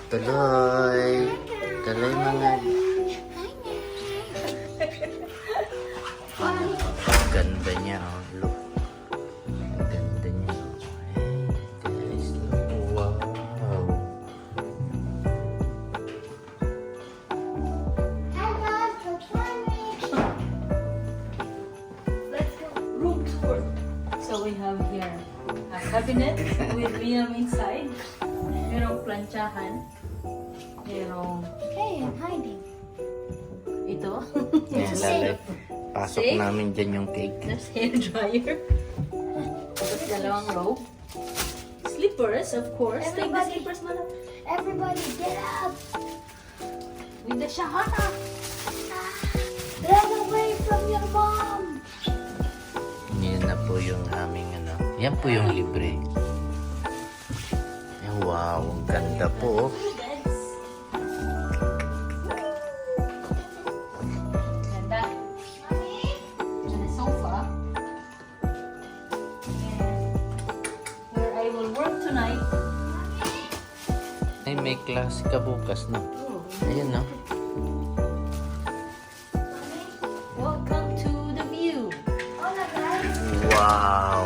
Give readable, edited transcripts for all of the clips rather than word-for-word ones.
Tuloy. Tuloy mga... Ang ganda niya, oh. Look. Ang ganda niya, oh. Hey, guys, look. Wow. Let's go. Room tour. So we have here a cabinet with Liam inside. Merong planchahan. Merong... Hey, I'm hiding. Ito. Yan, lalay. Pasok See? namin dyan yung cake. There's hair dryer. Tapos dalawang robe. Slippers, of course. Take the slippers, man. Everybody get up. With the shahara. Run away from your mom. Yan na po yung aming ano. Yan po yung libre. Yan, wow, ang ganda po. Oh. Ganda. And a sofa. And where I will work tonight. Ay, may klase ka bukas, no? Ayun, no? Welcome to the view. Hola, guys. Wow!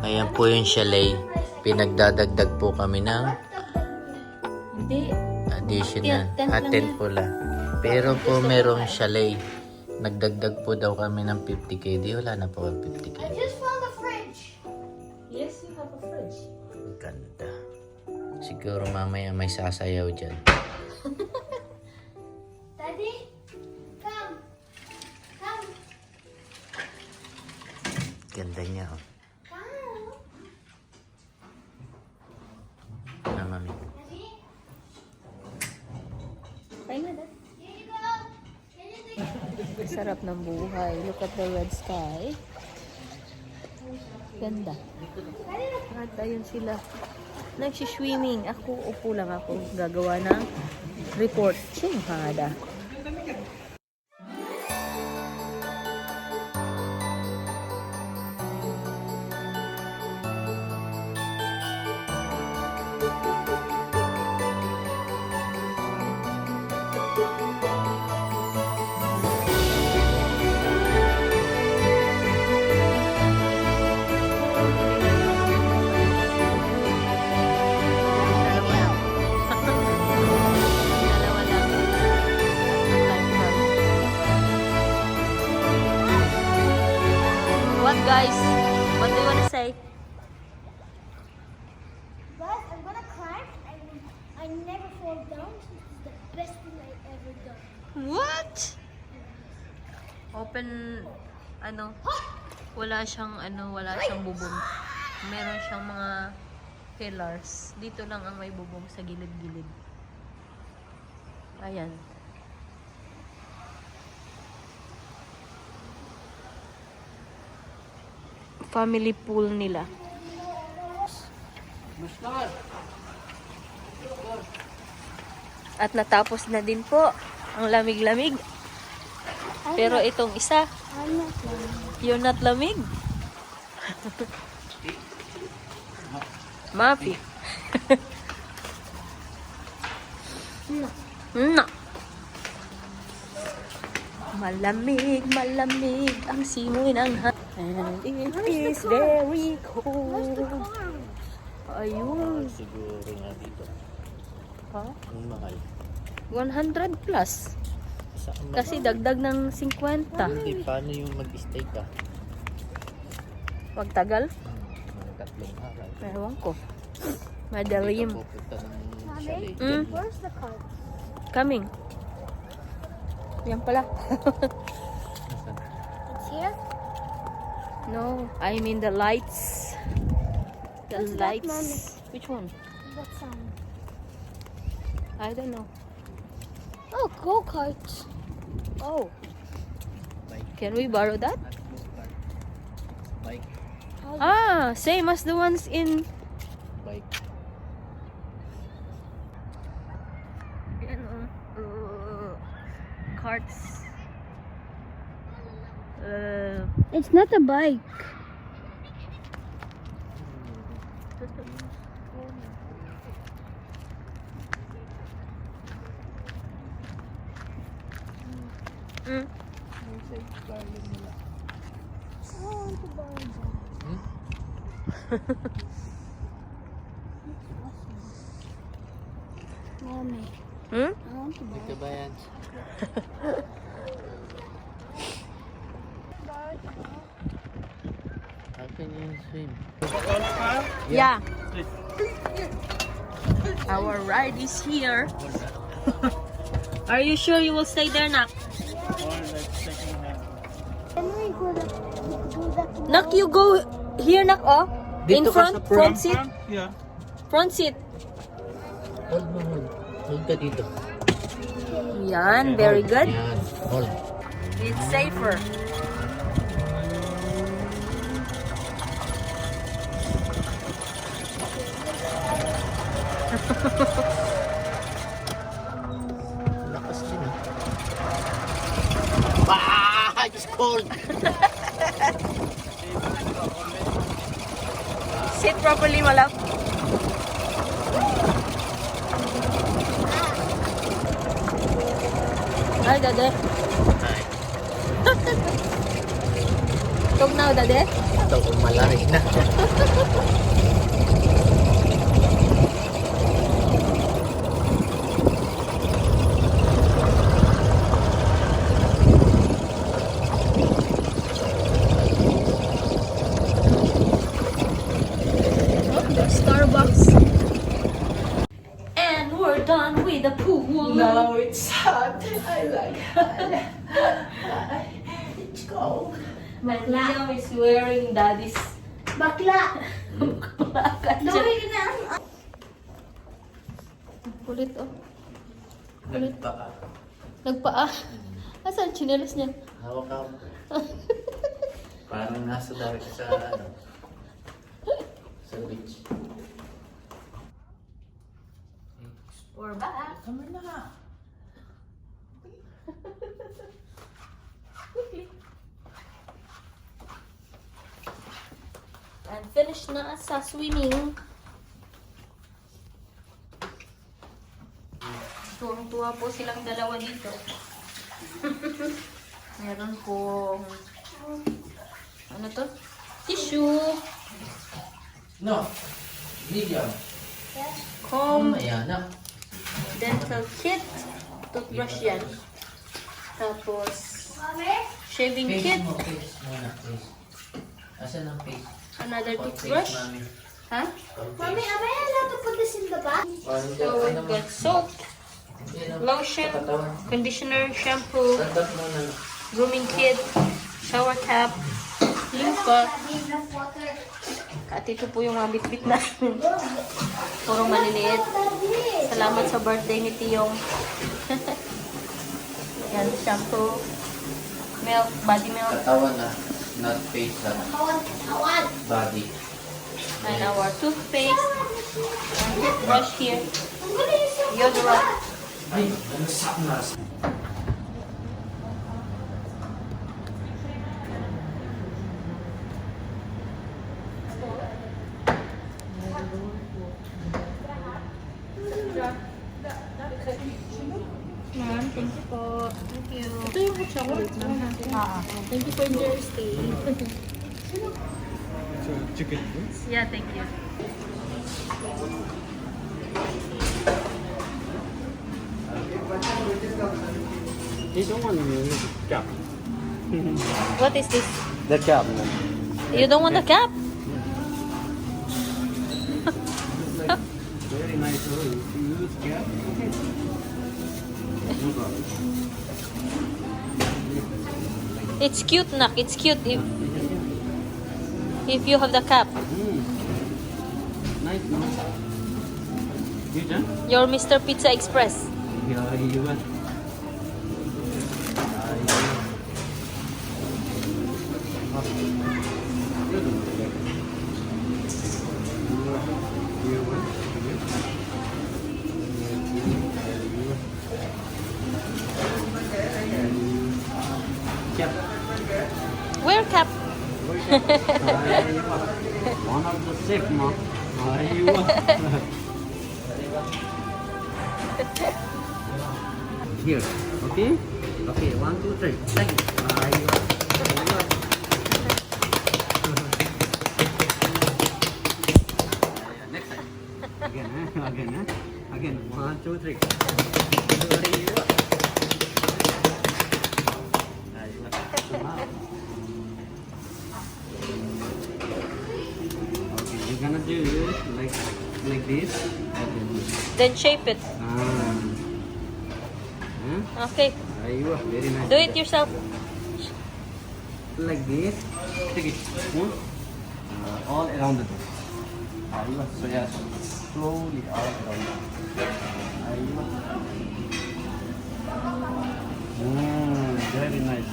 Ayan po yung chalet. Pinagdadagdag po kami ng Hindi. additional. Tent lang Atin yan. po lang. Pero po merong chalet. Nagdagdag po daw kami ng 50k. Di wala na po ang 50k. I just found the fridge. Yes, you have a fridge. Ang ganda. Siguro mamaya may sasayaw dyan. Daddy, come. Come. Ganda niya, oh. Come. Ano, mami? Daddy, Fine na that. here you go. Can you take it? Sarap ng buhay. Look at the red sky. Ganda. At ayun sila. Nagsiswimming. Ako, upo lang ako. Gagawa ng report. Siyempre. Dalawa lang. What guys? What do you want to say? Guys, I'm gonna climb and I never fall down. This is the best thing I ever done. What? Open, wala siyang bubong. Meron siyang mga pillars. Dito lang ang may bubong sa gilid-gilid. Ayan. Family pool nila. At natapos na din po ang lamig-lamig. Pero itong isa, I'm not climbing. you're not lamig. Mapi. No. Malamig, malamig ang simoy ng and it is very cold. Ayun. Siguro nga dito. Ha? Ang mahal. 100 plus. Saan Kasi dagdag ng 50. Hindi, paano yung mag-stay ka? Magtagal? Mga 3 araw. Ewan ko. Madalim. Hindi ka pupunta ng chalet. Mm. Where's the card? Coming. Yan pala. It's here. No, I mean the lights. The What's that, lights. Mommy? Which one? What sound? I don't know. Oh, go-karts. Oh, Bike. can we borrow that? Not go-kart. Bike. Ah, same as the ones in... Bike. Carts. It's not a bike. Mm. Mommy, Hmm? I want to buy. Ito ba yan? How can you swim? Yeah. Our ride is here. Are you sure you will stay there, Nak? Can we go do that? Nak, you go here, Nak, oh. In Dito ka front, sa front seat. Yeah. Front seat. Hold mo, hold. Hold ka dito. Yan, very good. Yan, hold. It's safer. Lakas din ah. Ah! It's cold! Sit properly, malap. Ay, dade. Ay, Tug now, dade. ito kung malarik na. Starbucks. And we're done with the pool. No, it's hot. I like it. It's cold. And Liam is wearing daddy's Bakla. Gawin na. Kulit, oh. Nagpaka. Nagpaa. Asan chinelas niya? Hawak ako. Parang nasa dagat sa ano. Sa beach. We're back. Come na. Quickly. And finish na sa swimming. Tuwang-tuwa po silang dalawa dito. Meron pong ano to? Tissue, No. Medium. comb, Ayan na. dental kit, toothbrush yan. Tapos shaving Face kit, mo, face muna, face. Asan ang face? another Pag face, toothbrush. mami. Ha? Pag Mommy, face. am I allowed to put this in the bag? Parang So we've got soap, Yan ang lotion, katawan. conditioner, shampoo, Tandap mo na. grooming kit, shower cap, loofah. Enough water. At ito po yung mga bitbit namin. Puro maliliit. Salamat sa birthday ni Tiyong. Yan, shampoo, milk, body milk, Katawan na. Not face ha. Kawan. Body. and our toothpaste, and toothbrush here, I'm gonna use some. deodorant. Ay, nanasak na. Ma'am, thank you po. Thank you. Ito yung chocolate, ma'am. Thank you for your stay. Chicken wings. Yeah, thank you. You don't want the cap. What is this? The cap. You don't want the cap? Very nice. If you use cap. No problem. It's cute, Nak. It's cute if you have the cap. Nice, no? You done? You're Mr. Pizza Express. Yeah, you went. Wear cap. One of the safe, ma. Here, okay? Okay, 1, 2, 3. Thank you. Ayun. Ayun. Next time. Again, again, again. 1, 2, 3. Ayun. Ayun. Okay, you're gonna do like this. Then shape it. Okay. Ayun, very nice. Do it yourself. Like this. Take it. All around the door. Ayun. So yes, slowly all around. Ayun. Very nice.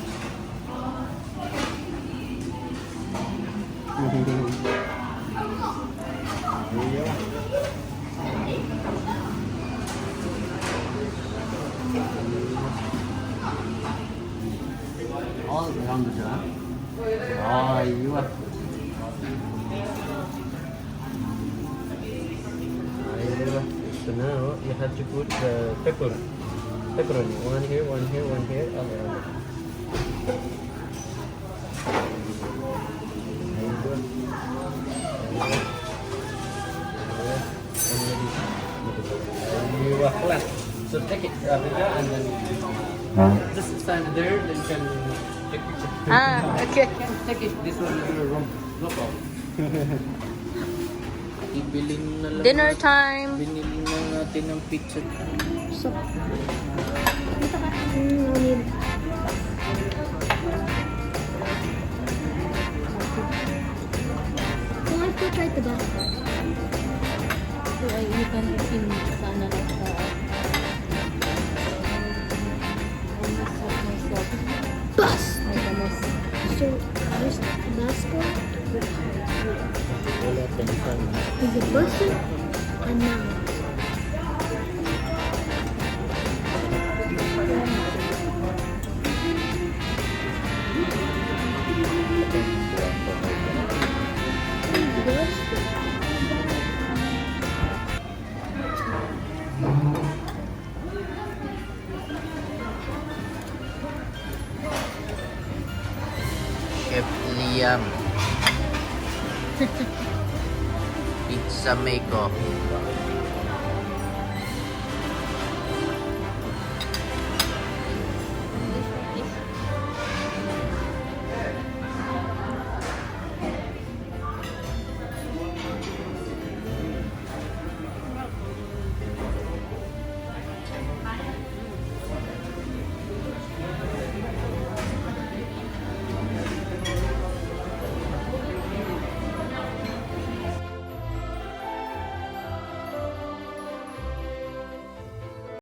All around the jar. Oh, you are. So now you have to put the pepperoni. One here, one here, one here, all around. You are flat. So take it, and then just stand there, then you can take picture. Okay. Take it. This one is your room. No problem. Ibilin na lang. Dinner time. Binili na natin ng pizza. So, dito ka. No need. Kung I put right the back. So, you can film sana lang sa... Bus! Ay, ganas. So, there's Tabasco, Wala tayong sana. there's a person, and now. Chef Liam. Pizza Mako.